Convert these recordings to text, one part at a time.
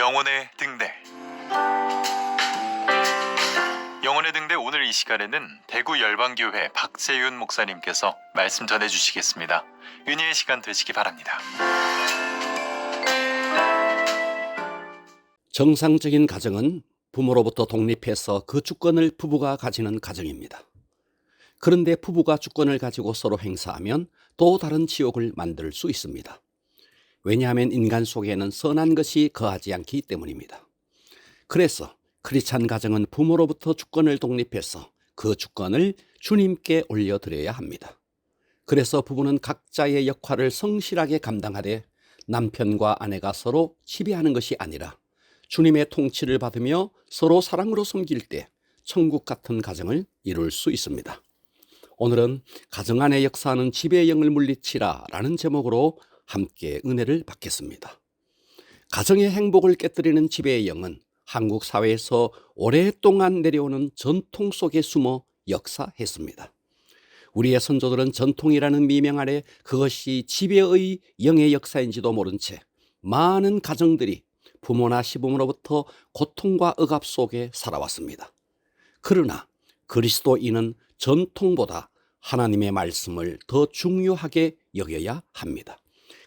영혼의 등대. 영혼의 등대 오늘 이 시간에는 대구 열방교회 박재윤 목사님께서 말씀 전해주시겠습니다. 은혜의 시간 되시기 바랍니다. 정상적인 가정은 부모로부터 독립해서 그 주권을 부부가 가지는 가정입니다. 그런데 부부가 주권을 가지고 서로 행사하면 또 다른 지옥을 만들 수 있습니다. 왜냐하면 인간 속에는 선한 것이 거하지 않기 때문입니다. 그래서 크리스찬 가정은 부모로부터 주권을 독립해서 그 주권을 주님께 올려드려야 합니다. 그래서 부부는 각자의 역할을 성실하게 감당하되 남편과 아내가 서로 지배하는 것이 아니라 주님의 통치를 받으며 서로 사랑으로 섬길 때 천국 같은 가정을 이룰 수 있습니다. 오늘은 가정 안에 역사하는 지배의 영을 물리치라 라는 제목으로 함께 은혜를 받겠습니다. 가정의 행복을 깨뜨리는 지배의 영은 한국 사회에서 오랫동안 내려오는 전통 속에 숨어 역사했습니다. 우리의 선조들은 전통이라는 미명 아래 그것이 지배의 영의 역사인지도 모른 채 많은 가정들이 부모나 시부모로부터 고통과 억압 속에 살아왔습니다. 그러나 그리스도인은 전통보다 하나님의 말씀을 더 중요하게 여겨야 합니다.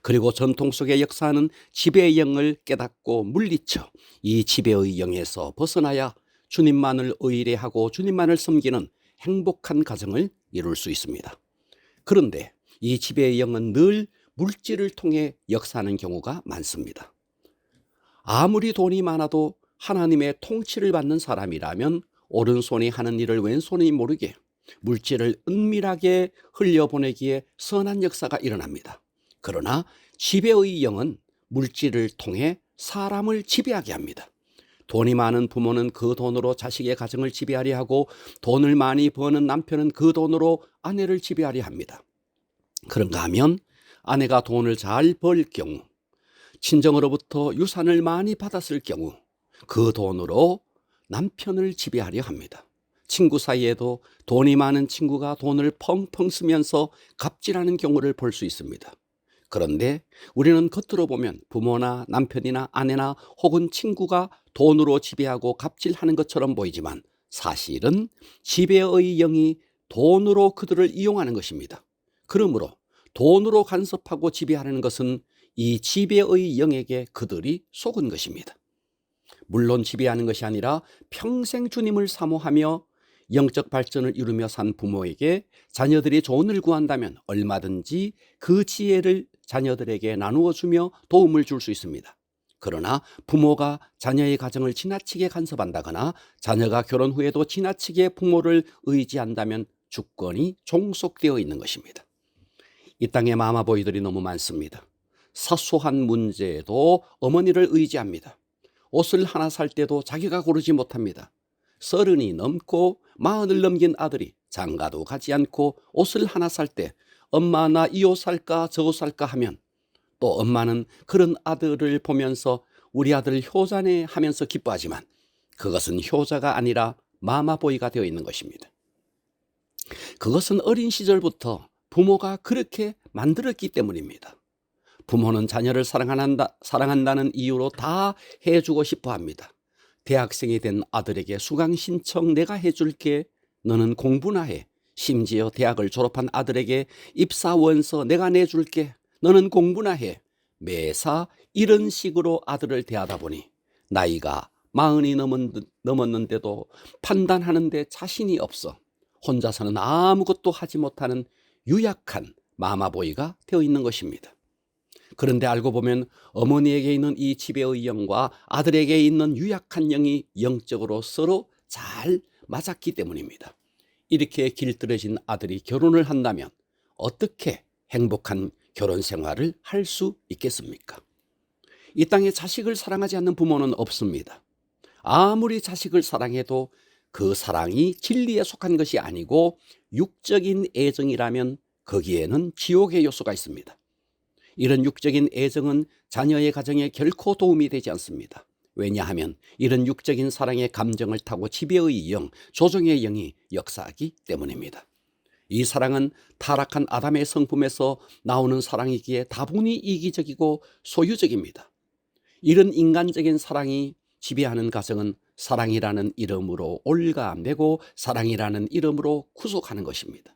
그리고 전통 속에 역사하는 지배의 영을 깨닫고 물리쳐 이 지배의 영에서 벗어나야 주님만을 의뢰하고 주님만을 섬기는 행복한 가정을 이룰 수 있습니다. 그런데 이 지배의 영은 늘 물질을 통해 역사하는 경우가 많습니다. 아무리 돈이 많아도 하나님의 통치를 받는 사람이라면 오른손이 하는 일을 왼손이 모르게 물질을 은밀하게 흘려보내기에 선한 역사가 일어납니다. 그러나 지배의 영은 물질을 통해 사람을 지배하게 합니다. 돈이 많은 부모는 그 돈으로 자식의 가정을 지배하려 하고 돈을 많이 버는 남편은 그 돈으로 아내를 지배하려 합니다. 그런가 하면 아내가 돈을 잘 벌 경우, 친정으로부터 유산을 많이 받았을 경우 그 돈으로 남편을 지배하려 합니다. 친구 사이에도 돈이 많은 친구가 돈을 펑펑 쓰면서 갑질하는 경우를 볼 수 있습니다. 그런데 우리는 겉으로 보면 부모나 남편이나 아내나 혹은 친구가 돈으로 지배하고 갑질하는 것처럼 보이지만 사실은 지배의 영이 돈으로 그들을 이용하는 것입니다. 그러므로 돈으로 간섭하고 지배하는 것은 이 지배의 영에게 그들이 속은 것입니다. 물론 지배하는 것이 아니라 평생 주님을 사모하며 영적 발전을 이루며 산 부모에게 자녀들이 조언을 구한다면 얼마든지 그 지혜를 자녀들에게 나누어 주며 도움을 줄 수 있습니다. 그러나 부모가 자녀의 가정을 지나치게 간섭한다거나 자녀가 결혼 후에도 지나치게 부모를 의지한다면 주권이 종속되어 있는 것입니다. 이 땅에 마마보이들이 너무 많습니다. 사소한 문제에도 어머니를 의지합니다. 옷을 하나 살 때도 자기가 고르지 못합니다. 30이 넘고 40을 넘긴 아들이 장가도 가지 않고 옷을 하나 살 때 엄마 나 이 옷 살까 저 옷 살까 하면 또 엄마는 그런 아들을 보면서 우리 아들 효자네 하면서 기뻐하지만 그것은 효자가 아니라 마마보이가 되어 있는 것입니다. 그것은 어린 시절부터 부모가 그렇게 만들었기 때문입니다. 부모는 자녀를 사랑한다는 이유로 다 해주고 싶어 합니다. 대학생이 된 아들에게 수강 신청 내가 해줄게. 너는 공부나 해. 심지어 대학을 졸업한 아들에게 입사 원서 내가 내줄게. 너는 공부나 해. 매사 이런 식으로 아들을 대하다 보니 나이가 40이 넘었는데도 판단하는데 자신이 없어 혼자서는 아무것도 하지 못하는 유약한 마마보이가 되어 있는 것입니다. 그런데 알고 보면 어머니에게 있는 이 지배의 영과 아들에게 있는 유약한 영이 영적으로 서로 잘 맞았기 때문입니다. 이렇게 길들여진 아들이 결혼을 한다면 어떻게 행복한 결혼 생활을 할 수 있겠습니까? 이 땅에 자식을 사랑하지 않는 부모는 없습니다. 아무리 자식을 사랑해도 그 사랑이 진리에 속한 것이 아니고 육적인 애정이라면 거기에는 지옥의 요소가 있습니다. 이런 육적인 애정은 자녀의 가정에 결코 도움이 되지 않습니다. 왜냐하면 이런 육적인 사랑의 감정을 타고 지배의 영, 조종의 영이 역사하기 때문입니다. 이 사랑은 타락한 아담의 성품에서 나오는 사랑이기에 다분히 이기적이고 소유적입니다. 이런 인간적인 사랑이 지배하는 가정은 사랑이라는 이름으로 올가매고 사랑이라는 이름으로 구속하는 것입니다.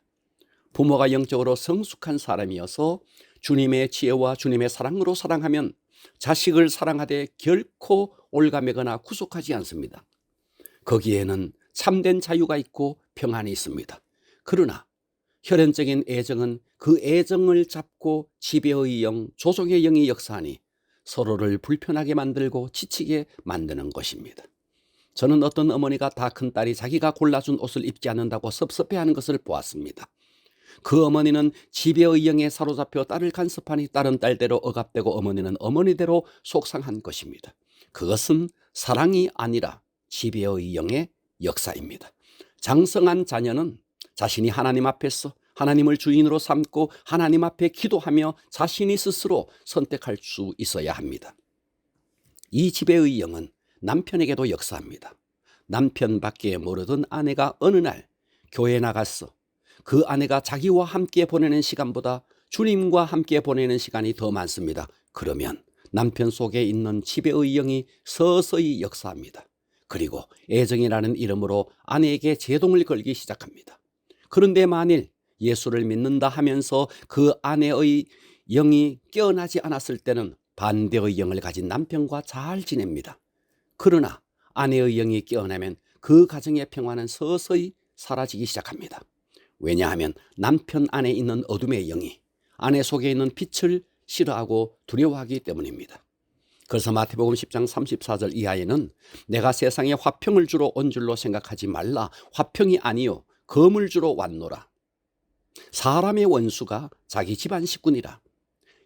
부모가 영적으로 성숙한 사람이어서 주님의 지혜와 주님의 사랑으로 사랑하면 자식을 사랑하되 결코 올가매거나 구속하지 않습니다. 거기에는 참된 자유가 있고 평안이 있습니다. 그러나 혈연적인 애정은 그 애정을 잡고 지배의 영, 조종의 영이 역사하니 서로를 불편하게 만들고 지치게 만드는 것입니다. 저는 어떤 어머니가 다 큰 딸이 자기가 골라준 옷을 입지 않는다고 섭섭해하는 것을 보았습니다. 그 어머니는 지배의 영에 사로잡혀 딸을 간섭하니 딸은 딸대로 억압되고 어머니는 어머니대로 속상한 것입니다. 그것은 사랑이 아니라 지배의 영의 역사입니다. 장성한 자녀는 자신이 하나님 앞에서 하나님을 주인으로 삼고 하나님 앞에 기도하며 자신이 스스로 선택할 수 있어야 합니다. 이 지배의 영은 남편에게도 역사합니다. 남편밖에 모르던 아내가 어느 날 교회에 나갔어. 그 아내가 자기와 함께 보내는 시간보다 주님과 함께 보내는 시간이 더 많습니다. 그러면 남편 속에 있는 지배의 영이 서서히 역사합니다. 그리고 애정이라는 이름으로 아내에게 제동을 걸기 시작합니다. 그런데 만일 예수를 믿는다 하면서 그 아내의 영이 깨어나지 않았을 때는 반대의 영을 가진 남편과 잘 지냅니다. 그러나 아내의 영이 깨어나면 그 가정의 평화는 서서히 사라지기 시작합니다. 왜냐하면 남편 안에 있는 어둠의 영이 아내 속에 있는 빛을 싫어하고 두려워하기 때문입니다. 그래서 마태복음 10장 34절 이하에는 내가 세상에 화평을 주러 온 줄로 생각하지 말라. 화평이 아니요 검을 주러 왔노라. 사람의 원수가 자기 집안 식구니라.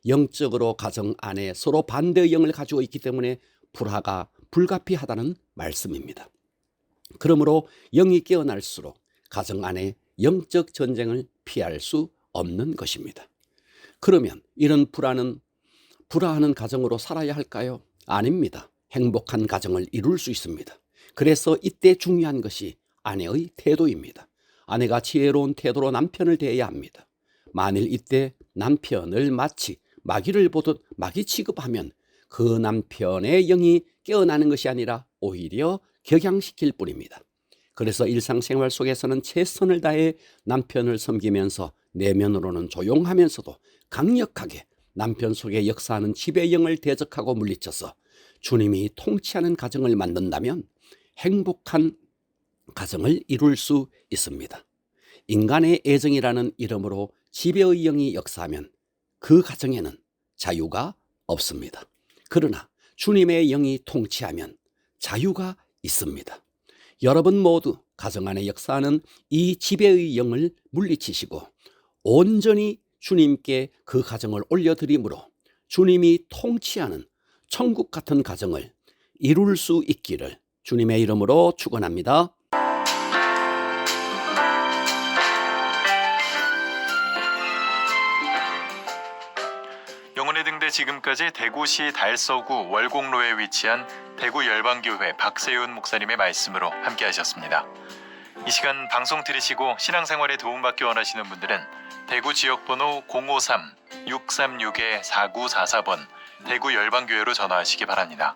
영적으로 가정 안에 서로 반대의 영을 가지고 있기 때문에 불화가 불가피하다는 말씀입니다. 그러므로 영이 깨어날수록 가정 안에 영적 전쟁을 피할 수 없는 것입니다. 그러면 이런 불화하는 가정으로 살아야 할까요? 아닙니다. 행복한 가정을 이룰 수 있습니다. 그래서 이때 중요한 것이 아내의 태도입니다. 아내가 지혜로운 태도로 남편을 대해야 합니다. 만일 이때 남편을 마치 마귀를 보듯 마귀 취급하면 그 남편의 영이 깨어나는 것이 아니라 오히려 격양시킬 뿐입니다. 그래서 일상생활 속에서는 최선을 다해 남편을 섬기면서 내면으로는 조용하면서도 강력하게 남편 속에 역사하는 지배의 영을 대적하고 물리쳐서 주님이 통치하는 가정을 만든다면 행복한 가정을 이룰 수 있습니다. 인간의 애정이라는 이름으로 지배의 영이 역사하면 그 가정에는 자유가 없습니다. 그러나 주님의 영이 통치하면 자유가 있습니다. 여러분 모두 가정 안에 역사하는 이 지배의 영을 물리치시고 온전히 주님께 그 가정을 올려드림으로 주님이 통치하는 천국 같은 가정을 이룰 수 있기를 주님의 이름으로 축원합니다. 영혼의 등대 지금까지 대구시 달서구 월곡로에 위치한 대구 열방교회 박세윤 목사님의 말씀으로 함께 하셨습니다. 이 시간 방송 들으시고 신앙생활에 도움받기 원하시는 분들은 대구 지역번호 053-636-4944번 대구 열방교회로 전화하시기 바랍니다.